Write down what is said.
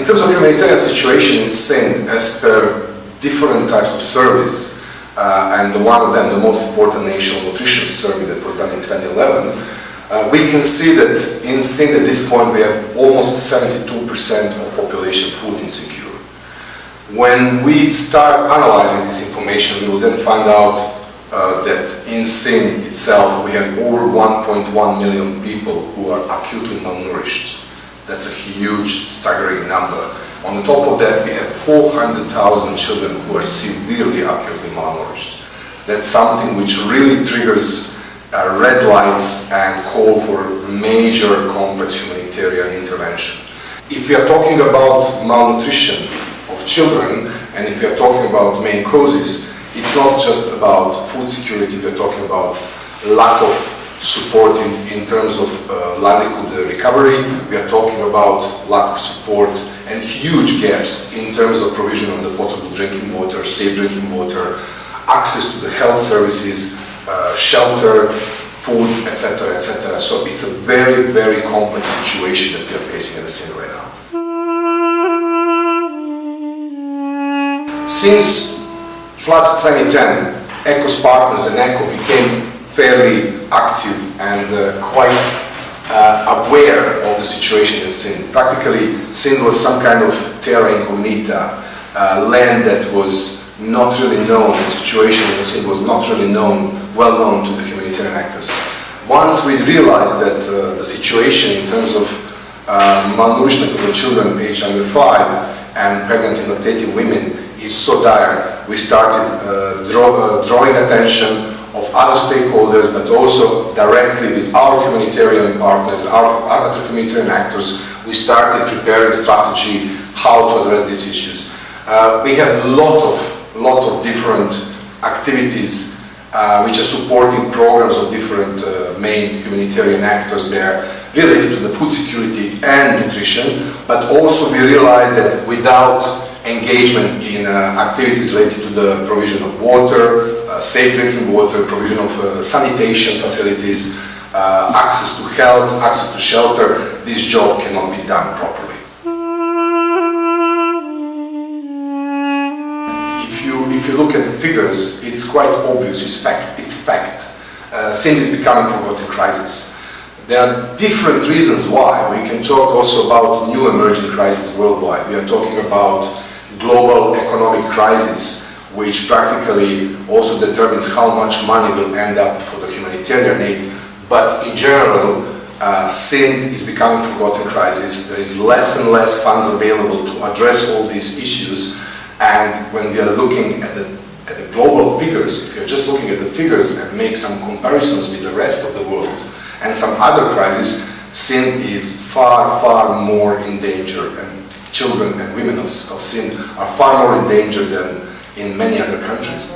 terms of humanitarian situation in Sindh, as per different types of surveys, and one of them, the most important national nutrition survey that was done in 2011, we can see that in Sindh at this point we have almost 72% of population food insecure. When we start analyzing this information, we will then find out that in Sindh itself we have over 1.1 million people who are acutely malnourished. That's a huge, staggering number. On the top of that, we have 400,000 children who are severely acutely malnourished. That's something which really triggers red lights and call for major complex humanitarian intervention. If we are talking about malnutrition of children, and if we are talking about main causes, it's not just about food security. We are talking about lack of support in terms of livelihood recovery. We are talking about lack of support and huge gaps in terms of provision of the potable drinking water, safe drinking water, access to the health services, shelter, food, etc., etc. So it's a very, very complex situation that we are facing in the Sindh right now. Since floods 2010, ECHO's partners and ECHO became fairly active and quite aware of the situation in Sindh. Practically, Sindh was some kind of terra incognita, land that was not really known, the situation in Sindh was not really well known to the humanitarian actors. Once we realized that the situation in terms of malnourishment of the children aged under 5 and pregnant and lactating women is so dire, we started drawing attention of other stakeholders, but also directly with our humanitarian partners, our other humanitarian actors. We started preparing a strategy how to address these issues. We have a lot of different activities which are supporting programs of different main humanitarian actors there related to the food security and nutrition, but also we realized that without engagement in activities related to the provision of water, safe drinking water, provision of sanitation facilities, access to health, access to shelter, this job cannot be done properly. If you look at the figures, it's quite obvious, it's fact. Sindh is becoming a forgotten crisis. There are different reasons why. We can talk also about new emerging crises worldwide. We are talking about global economic crisis, which practically also determines how much money will end up for the humanitarian aid. But in general, Sindh is becoming a forgotten crisis. There is less and less funds available to address all these issues. And when we are looking at the global figures, if you're just looking at the figures and make some comparisons with the rest of the world and some other crises, Sindh is far, far more in danger, and children and women of Sindh are far more in danger than in many other countries.